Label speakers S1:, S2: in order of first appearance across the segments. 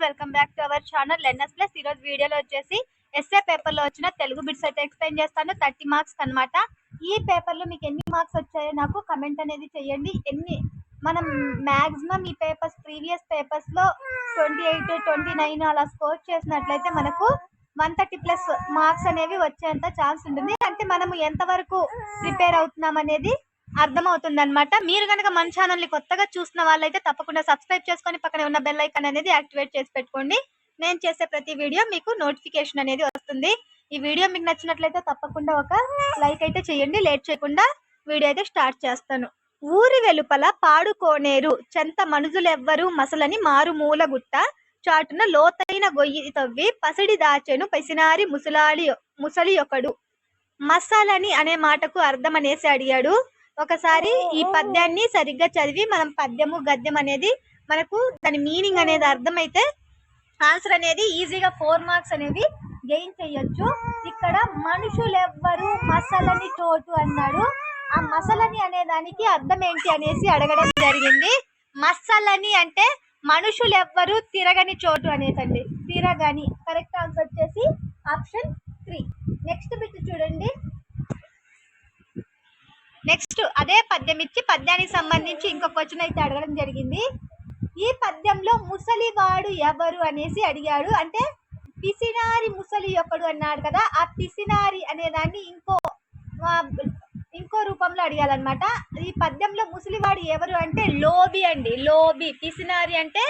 S1: Welcome back to our channel learners plus. ఈ రోజు వీడియోలో వచ్చేసి ఎస్ఏ పేపర్ లో వచ్చిన తెలుగు బిట్స్ అయితే ఎక్స్ప్లెయిన్ చేస్తాను. 30 మార్క్స్ అన్నమాట. ఈ పేపర్ లో మీకు ఎన్ని మార్క్స్ వచ్చాయో నాకు కమెంట్ అనేది చేయండి. మనం మాక్సిమం ఈ పేపర్స్ ప్రీవియస్ పేపర్స్ లో 28, 29 అలా స్కోర్ చేసినట్లయితే మనకు 130 ప్లస్ మార్క్స్ అనేవి వచ్చేంత ఛాన్స్ ఉంటుంది. అంటే మనము ఎంత వరకు ప్రిపేర్ అవుతున్నాం అనేది అర్థమవుతుంది అనమాట. మీరు కనుక మన ఛానల్ ని కొత్తగా చూసిన వాళ్ళైతే తప్పకుండా సబ్స్క్రైబ్ చేసుకొని పక్కనే ఉన్న బెల్ ఐకాన్ అనేది యాక్టివేట్ చేసి పెట్టుకోండి. నేను చేసే ప్రతి వీడియో మీకు నోటిఫికేషన్ అనేది వస్తుంది. ఈ వీడియో మీకు నచ్చినట్లయితే తప్పకుండా ఒక లైక్ అయితే చేయండి. లేట్ చేయకుండా వీడియో అయితే స్టార్ట్ చేస్తాను. ఊరి వెలుపల పాడుకోనేరు చెంత మనుజులెవ్వరు మసలని మారుమూల గుట్ట చాటున లోతైన గొయ్యి తవ్వి పసిడి దాచెను పసినారి ముసలి ఒకడు. మసాలని అనే మాటకు అర్థం అనేసి అడిగాడు. ఒకసారి ఈ పద్యాన్ని సరిగ్గా చదివి మనం పద్యము గద్యం అనేది మనకు దాని మీనింగ్ అనేది అర్థమైతే ఆన్సర్ అనేది ఈజీగా 4 మార్క్స్ అనేవి గెయిన్ చేయొచ్చు. ఇక్కడ మనుషులెవ్వరు మసలని చోటు అన్నాడు. ఆ మసలని అనే దానికి అర్థం ఏంటి అనేసి అడగడం జరిగింది. మసలని అంటే మనుషులెవ్వరు తిరగని చోటు అనేసండి. తిరగని కరెక్ట్ ఆన్సర్ వచ్చేసి ఆప్షన్ 3. నెక్స్ట్ బిట్ చూడండి. నెక్స్ట్ అదే పద్యం ఇచ్చి పద్యానికి సంబంధించి ఇంకొక క్వశ్చన్ అయితే అడగడం జరిగింది. ఈ పద్యంలో ముసలివాడు ఎవరు అనేసి అడిగాడు. అంటే పిసినారి ముసలి ఒకడు అన్నాడు కదా, ఆ పిసినారి అనే దాన్ని ఇంకో రూపంలో అడిగాలన్నమాట. ఈ పద్యంలో ముసలివాడు ఎవరు అంటే లోబి అండి. లోబి. పిసినారి అంటే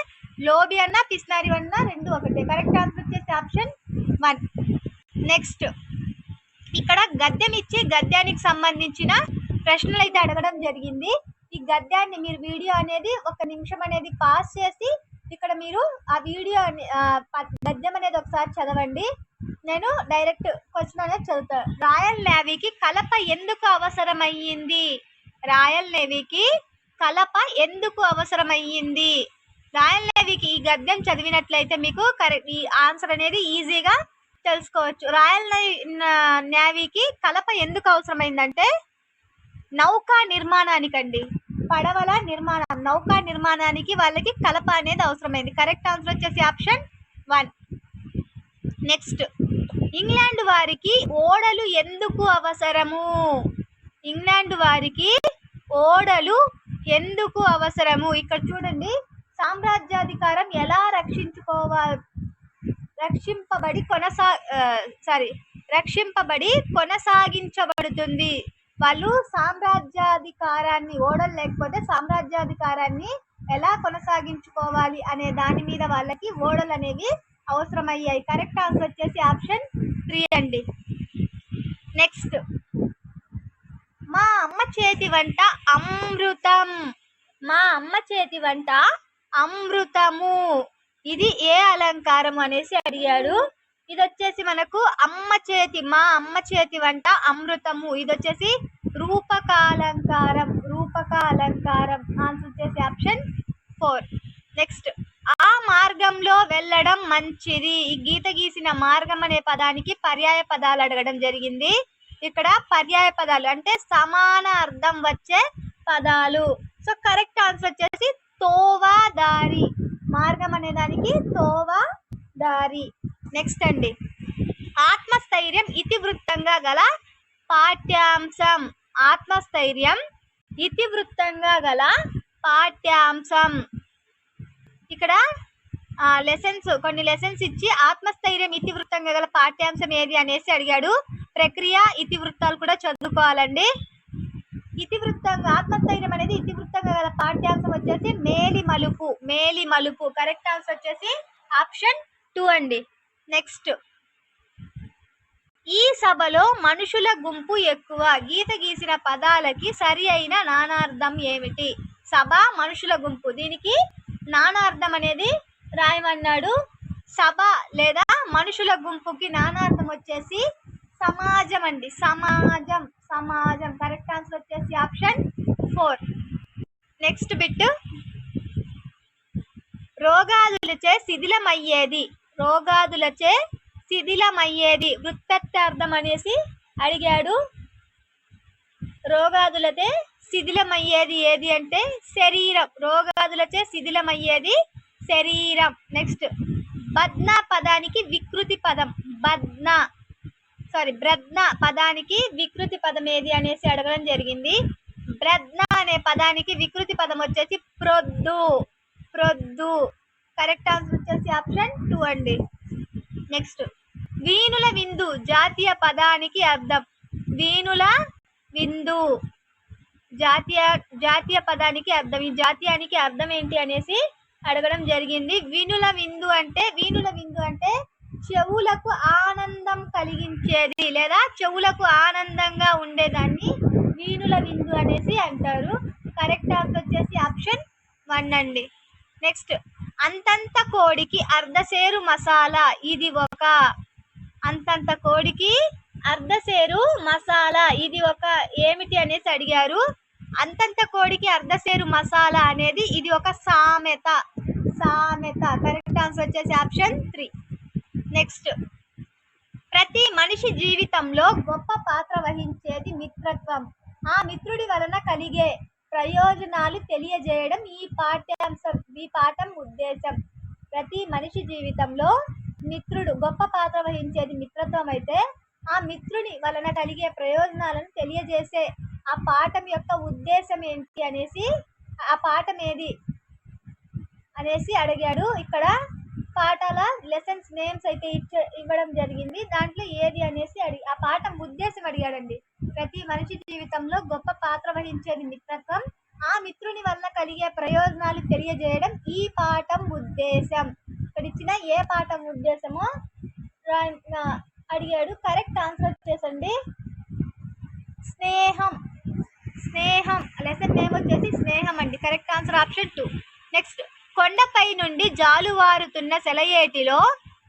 S1: లోబి అన్నా పిసినారి అన్నా రెండు ఒకటే. కరెక్ట్ ఆన్సర్ వచ్చేసి ఆప్షన్ 1. నెక్స్ట్ ఇక్కడ గద్యం ఇచ్చి గద్యానికి సంబంధించిన ప్రశ్నలు అయితే అడగడం జరిగింది. ఈ గద్యాన్ని మీరు వీడియో అనేది 1 నిమిషం అనేది పాస్ చేసి ఇక్కడ మీరు ఆ వీడియో గద్యం అనేది ఒకసారి చదవండి. నేను డైరెక్ట్ క్వశ్చన్ అనేది చదువుతాను. రాయల్ నేవీకి కలప ఎందుకు అవసరమయ్యింది? రాయల్ నేవీకి కలప ఎందుకు అవసరమయ్యింది? రాయల్ నేవీకి ఈ గద్యం చదివినట్లయితే మీకు కరెక్ట్ ఈ ఆన్సర్ అనేది ఈజీగా తెలుసుకోవచ్చు. రాయల్ నేవీకి కలప ఎందుకు అవసరమైందంటే నౌకా నిర్మాణానికండి. పడవల నిర్మాణం నౌకా నిర్మాణానికి వాళ్ళకి కలప అనేది అవసరమైంది. కరెక్ట్ ఆన్సర్ వచ్చేసి ఆప్షన్ 1. నెక్స్ట్ ఇంగ్లాండ్ వారికి ఓడలు ఎందుకు అవసరము? ఇంగ్లాండ్ వారికి ఓడలు ఎందుకు అవసరము? ఇక్కడ చూడండి, సామ్రాజ్యాధికారం ఎలా రక్షింపబడి కొనసాగించబడుతుంది. వాళ్ళు సామ్రాజ్యాధికారాన్ని ఓడలు లేకపోతే సామ్రాజ్యాధికారాన్ని ఎలా కొనసాగించుకోవాలి అనే దాని మీద వాళ్ళకి ఓడలు అనేవి అవసరమయ్యాయి. కరెక్ట్ ఆన్సర్ వచ్చేసి ఆప్షన్ 3 అండి. నెక్స్ట్ మా అమ్మ చేతి వంట అమృతం. మా అమ్మ చేతి వంట అమృతము. ఇది ఏ అలంకారం అనేసి అడిగాడు. ఇది వచ్చేసి మనకు మా అమ్మ చేతి వంట అమృతము. ఇది వచ్చేసి రూపకాలంకారం. ఆన్సర్ వచ్చేసి ఆప్షన్ 4. నెక్స్ట్ ఆ మార్గంలో వెళ్ళడం మంచిది. ఈ గీత గీసిన మార్గం అనే పదానికి పర్యాయ పదాలు అడగడం జరిగింది. ఇక్కడ పర్యాయ పదాలు అంటే సమాన అర్థం వచ్చే పదాలు. సో కరెక్ట్ ఆన్సర్ వచ్చేసి తోవ దారి. మార్గం అనే దానికి తోవ దారి. నెక్స్ట్ అండి ఆత్మస్థైర్యం ఇతివృత్తంగా గల పాఠ్యాంశం. ఆత్మస్థైర్యం ఇతివృత్తంగా గల పాఠ్యాంశం. ఇక్కడ కొన్ని లెసన్స్ ఇచ్చి ఆత్మస్థైర్యం ఇతివృత్తంగా గల పాఠ్యాంశం ఏది అనేసి అడిగాడు. ప్రక్రియ ఇతివృత్తాలు కూడా చదువుకోవాలండి. ఇతివృత్తంగా ఆత్మస్థైర్యం అనేది ఇతివృత్తంగా గల పాఠ్యాంశం వచ్చేసి మేలి మలుపు. కరెక్ట్ ఆన్సర్ వచ్చేసి ఆప్షన్ 2 అండి. నెక్స్ట్ ఈ సభలో మనుషుల గుంపు ఎక్కువ. గీత గీసిన పదాలకి సరి అయిన నానార్థం ఏమిటి? సభ మనుషుల గుంపు. దీనికి నానార్థం అనేది రాయమన్నాడు. సభ లేదా మనుషుల గుంపుకి నానార్థం వచ్చేసి సమాజం అండి. సమాజం. కరెక్ట్ ఆన్సర్ వచ్చేసి ఆప్షన్ 4. నెక్స్ట్ బిట్ రోగాదులచే శిథిలమయ్యేది వృత్తర్థం అనేసి అడిగాడు. రోగాదులచే శిథిలమయ్యేది ఏది అంటే శరీరం. రోగాదులచే శిథిలమయ్యేది శరీరం. నెక్స్ట్ బద్న పదానికి వికృతి పదం. బ్రద్న పదానికి వికృతి పదం ఏది అనేసి అడగడం జరిగింది. బ్రద్న అనే పదానికి వికృతి పదం వచ్చేసి ప్రొద్దు. కరెక్ట్ ఆన్సర్ వచ్చేసి ఆప్షన్ 2 అండి. నెక్స్ట్ వీణుల విందు జాతీయ పదానికి అర్థం. వీణుల విందు జాతీయ పదానికి అర్థం. ఈ జాతీయానికి అర్థం ఏంటి అనేసి అడగడం జరిగింది. వీణుల విందు అంటే చెవులకు ఆనందం కలిగించేది లేదా చెవులకు ఆనందంగా ఉండేదాన్ని వీణుల విందు అనేసి అంటారు. కరెక్ట్ ఆన్సర్ వచ్చేసి ఆప్షన్ 1 అండి. నెక్స్ట్ అంతంత కోడికి అర్ధసేరు మసాలా. ఇది ఒక అంతంత కోడికి అర్ధసేరు మసాలా ఇది ఒక ఏమిటి అనేసి అడిగారు. అంతంత కోడికి అర్ధసేరు మసాలా అనేది ఇది ఒక సామెత. కరెక్ట్ ఆన్సర్ వచ్చేసి ఆప్షన్ 3. నెక్స్ట్ ప్రతి మనిషి జీవితంలో గొప్ప పాత్ర వహించేది మిత్రత్వం. ఆ మిత్రుడి వలన కలిగే ప్రయోజనాలు తెలియజేయడం ఈ పాఠం ఉద్దేశం. ప్రతి మనిషి జీవితంలో మిత్రుడు గొప్ప పాత్ర వహించేది మిత్రత్వం అయితే ఆ మిత్రుడి వలన కలిగే ప్రయోజనాలను తెలియజేసే ఆ పాఠం యొక్క ఉద్దేశం ఏంటి అనేసి ఆ పాఠం ఏది అనేసి అడిగాడు. ఇక్కడ పాఠాల లెసన్స్ నేమ్స్ అయితే ఇవ్వడం జరిగింది. దాంట్లో ఏది అనేసి ఆ పాఠం ఉద్దేశం అడిగాడండి. ప్రతి మనిషి జీవితంలో గొప్ప పాత్ర వహించేది మిత్రత్వం. ఆ మిత్రుని వల్ల కలిగే ప్రయోజనాలు తెలియజేయడం ఈ పాఠం ఉద్దేశం. ఇక్కడ ఇచ్చిన ఏ పాఠం ఉద్దేశమో అడిగాడు. కరెక్ట్ ఆన్సర్ వచ్చేసండి స్నేహం. లెసన్ నేమ్ వచ్చేసి స్నేహం అండి. Correct answer option 2. నెక్స్ట్ కొండపై నుండి జాలువారుతున్న సెలయేటిలో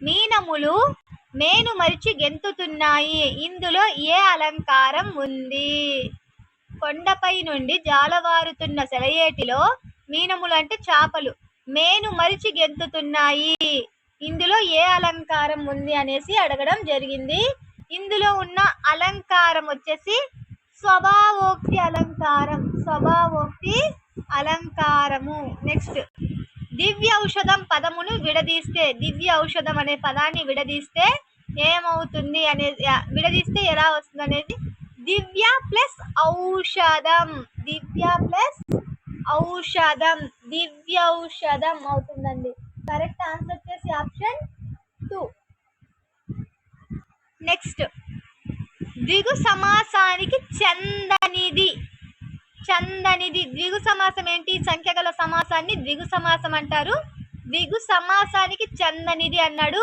S1: మీనములు మేను మరిచి గెంతుతున్నాయి. ఇందులో ఏ అలంకారం ఉంది? కొండపై నుండి జాలువారుతున్న సెలయేటిలో మీనములు అంటే చేపలు మేను మరిచి గెంతుతున్నాయి. ఇందులో ఏ అలంకారం ఉంది అనేసి అడగడం జరిగింది. ఇందులో ఉన్న అలంకారం వచ్చేసి స్వభావోక్తి అలంకారము. నెక్స్ట్ దివ్య ఔషధం పదమును విడదీస్తే దివ్య ఔషధం అనే పదాన్ని విడదీస్తే ఏమవుతుంది అనేది విడదీస్తే ఎలా వస్తుంది అనేది దివ్య ప్లస్ ఔషధం అవుతుందండి. కరెక్ట్ ఆన్సర్ వచ్చేసి ఆప్షన్ 2. నెక్స్ట్ ద్విగు సమాసానికి చందనిది ద్విగు సమాసం ఏంటి? సంఖ్య గల సమాసాన్ని ద్విగు సమాసం అంటారు. ద్విగు సమాసానికి చందనిది అన్నాడు.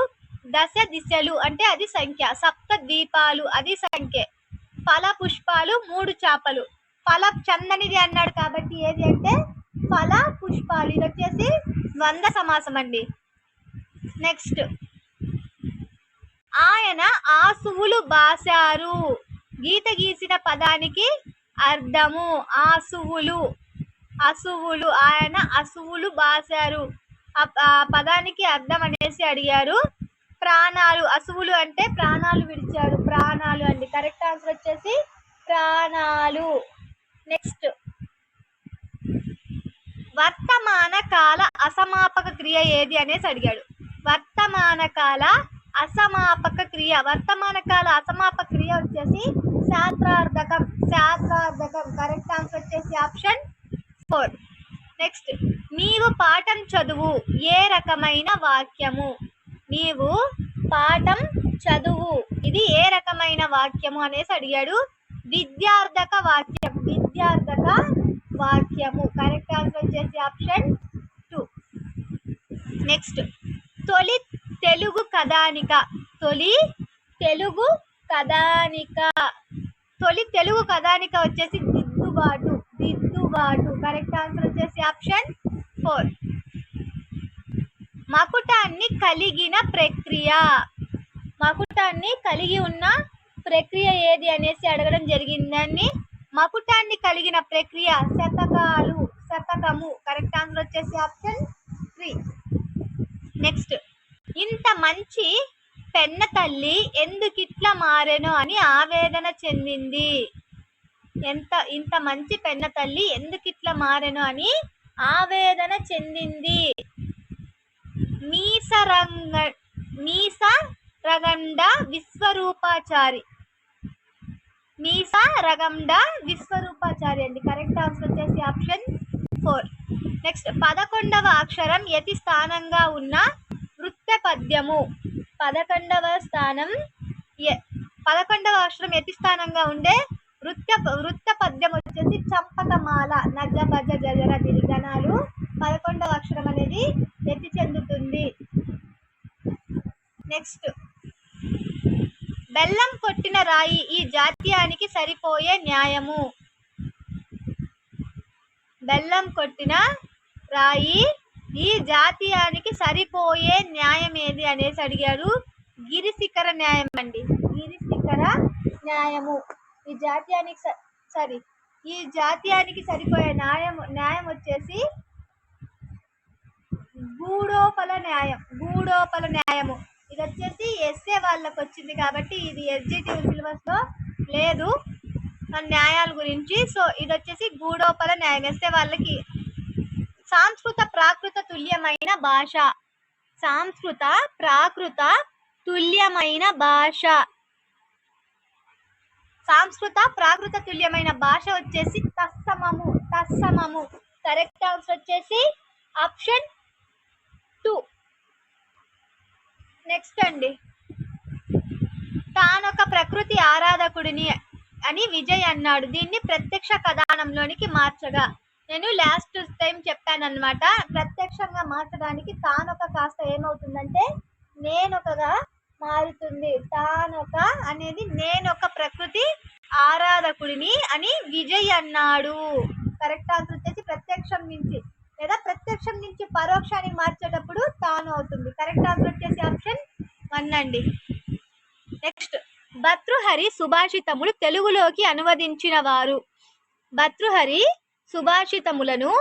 S1: దశ దిశలు అంటే అది సంఖ్య. సప్త ద్వీపాలు అది సంఖ్య. ఫల పుష్పాలు 3 చేపలు. ఫల చందనిది అన్నాడు కాబట్టి ఏది అంటే ఫల పుష్పాలు. ఇది వచ్చేసి ద్వంద్వ సమాసం అండి. నెక్స్ట్ ఆయన ఆసువులు బాశారు. గీత గీసిన పదానికి అర్థము అసువులు. ఆయన అసువులు బాశారు. ఆ పదానికి అర్థం అనేసి అడిగారు. ప్రాణాలు. అసువులు అంటే ప్రాణాలు విడిచారు. ప్రాణాలు అండి. కరెక్ట్ ఆన్సర్ వచ్చేసి ప్రాణాలు. నెక్స్ట్ వర్తమాన కాల అసమాపక క్రియ ఏది అనేసి అడిగాడు. వర్తమాన కాల అసమాపక క్రియ వచ్చేసి శాస్త్రార్థకం. కరెక్ట్ ఆన్సర్ వచ్చేసి ఆప్షన్ 4. నెక్స్ట్ నీవు పాఠం చదువు ఏ రకమైన వాక్యము? నీవు పాఠం చదువు ఇది ఏ రకమైన వాక్యము అనేసి అడిగాడు. విద్యార్థక వాక్యము. కరెక్ట్ ఆన్సర్ వచ్చేసి ఆప్షన్ 2. నెక్స్ట్ తొలి తెలుగు కథానిక వచ్చేసి దిద్దుబాటు. కరెక్ట్ ఆన్సర్ వచ్చేసి ఆప్షన్ 4. మకుటాన్ని కలిగి ఉన్న ప్రక్రియ ఏది అనేసి అడగడం జరిగిందని. మకుటాన్ని కలిగిన ప్రక్రియ శతకము. కరెక్ట్ ఆన్సర్ వచ్చేసి ఆప్షన్ 3. నెక్స్ట్ ఇంత మంచి పెన్న తల్లి ఎందుకిట్లా మారెను అని ఆవేదన చెందింది. ఇంత మంచి పెన్న తల్లి ఎందుకిట్లా మారెను అని ఆవేదన చెందింది. మీసరగండ విశ్వరూపాచారి. మీసరగండ విశ్వరూపాచారి అండి. కరెక్ట్ ఆన్సర్ వచ్చేసి ఆప్షన్ 4. నెక్స్ట్ 11వ అక్షరం యతి స్థానంగా ఉన్న వృత్త పద్యము. 11వ అక్షరం యతి స్థానంగా ఉండే వృత్త పద్యం వచ్చేసి చంపకమాల. నజ భజ జజర దిరిగణాలు 11వ అక్షరం అనేది యతి చెందుతుంది. నెక్స్ట్ బెల్లం కొట్టిన రాయి ఈ జాతీయానికి సరిపోయే న్యాయము. బెల్లం కొట్టిన రాయి ఈ జాతీయానికి సరిపోయే న్యాయం ఏది అనేసి అడిగారు. గిరిశిఖర న్యాయం అండి. గిరిశిఖర న్యాయము ఈ జాతీయానికి సరిపోయే న్యాయం వచ్చేసి గూడోపల న్యాయము. ఇది వచ్చేసి ఎస్ఏ వాళ్ళకి వచ్చింది కాబట్టి ఇది ఎస్జిటి సిలబస్ లో లేదు న్యాయాల గురించి. సో ఇది వచ్చేసి గూడోపల న్యాయం ఎస్ఏ వాళ్ళకి. సంస్కృత ప్రాకృత తుల్యమైన భాష. సంస్కృత ప్రాకృత తుల్యమైన భాష. సంస్కృత ప్రాకృత తుల్యమైన భాష వచ్చేసి తత్సమము. కరెక్ట్ ఆన్సర్ వచ్చేసి ఆప్షన్ 2. నెక్స్ట్ అండి తానొక ప్రకృతి ఆరాధకుడిని అని విజయ్ అన్నాడు. దీన్ని ప్రత్యక్ష కథనంలోనికి మార్చగా. నేను లాస్ట్ టైం చెప్పానన్నమాట. ప్రత్యక్షంగా మార్చడానికి తానొక కాస్త ఏమవుతుందంటే నేనొకగా మారుతుంది. తానొక అనేది నేనొక ప్రకృతి ఆరాధకుడిని అని విజయ్ అన్నాడు. కరెక్ట్ ఆన్సర్ వచ్చేసి ప్రత్యక్షం నుంచి లేదా ప్రత్యక్షం నుంచి పరోక్షానికి మార్చేటప్పుడు తాను అవుతుంది. కరెక్ట్ ఆన్సర్ వచ్చేసి ఆప్షన్ 1 అండి. నెక్స్ట్ భర్తృహరి సుభాషితములు తెలుగులోకి అనువదించిన వారు. భర్తృహరి సుభాషితములను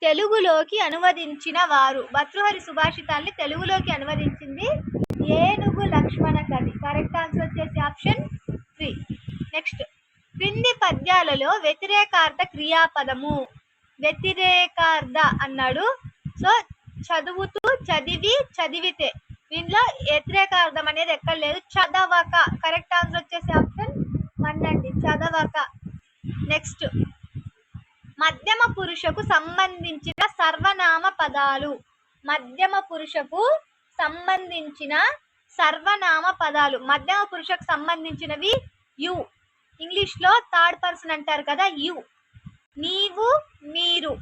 S1: తెలుగులోకి అనువదించిన వారు. భర్తృహరి సుభాషితాల్ని తెలుగులోకి అనువదించింది ఏనుగు లక్ష్మణ కవి. కరెక్ట్ ఆన్సర్ వచ్చేసి ఆప్షన్ 3. నెక్స్ట్ క్రింది పద్యాలలో వ్యతిరేకార్థ క్రియాపదము. వ్యతిరేకార్థ అన్నాడు. సో చదువుతూ చదివితే దీనిలో వ్యతిరేకార్థం అనేది ఎక్కడ లేదు. చదవక. కరెక్ట్ ఆన్సర్ వచ్చేసి ఆప్షన్ 1 అండి. చదవక. నెక్స్ట్ మధ్యమ పురుషకు సంబంధించిన సర్వనామ పదాలు. మధ్యమ పురుషకు సంబంధించిన సర్వనామ పదాలు. మధ్యమ పురుషకు సంబంధించినవి యు. ఇంగ్లీష్ లో థర్డ్ పర్సన్ అంటారు కదా, యు. నీవు, మీరు.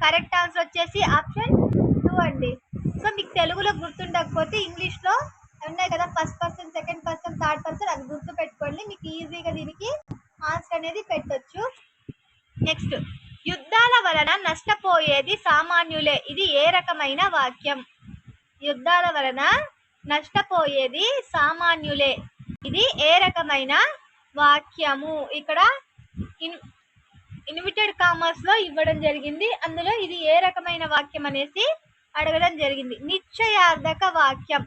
S1: కరెక్ట్ ఆన్సర్ వచ్చేసి ఆప్షన్ 2 అండి. సో మీకు తెలుగులో గుర్తుండకపోతే ఇంగ్లీష్ లో ఉన్నాయి కదా first person, second person, third person, అది గుర్తు పెట్టుకోండి. మీకు ఈజీగా దీనికి ఆన్సర్ అనేది పెట్టొచ్చు. నెక్స్ట్ యుద్ధాల వలన నష్టపోయేది సామాన్యులే. ఇది ఏ రకమైన వాక్యం? యుద్ధాల వలన నష్టపోయేది సామాన్యులే. ఇది ఏ రకమైన వాక్యము? ఇక్కడ ఇన్విటెడ్ కామర్స్ లో ఇవ్వడం జరిగింది. అందులో ఇది ఏ రకమైన వాక్యం అనేసి అడగడం జరిగింది. నిశ్చయార్థక వాక్యం.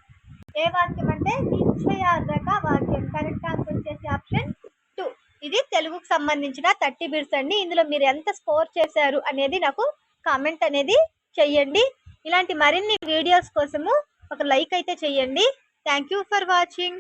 S1: ఏ వాక్యం అంటే నిశ్చయార్థక వాక్యం. కరెక్ట్ ఆన్సర్ వచ్చేసి ఆప్షన్ 2. ఇది తెలుగుకు సంబంధించిన 30 బిట్స్ అండి. ఇందులో మీరు ఎంత స్కోర్ చేశారు అనేది నాకు కామెంట్ అనేది చెయ్యండి. ఇలాంటి మరిన్ని వీడియోస్ కోసము ఒక లైక్ అయితే చెయ్యండి. Thank you for watching.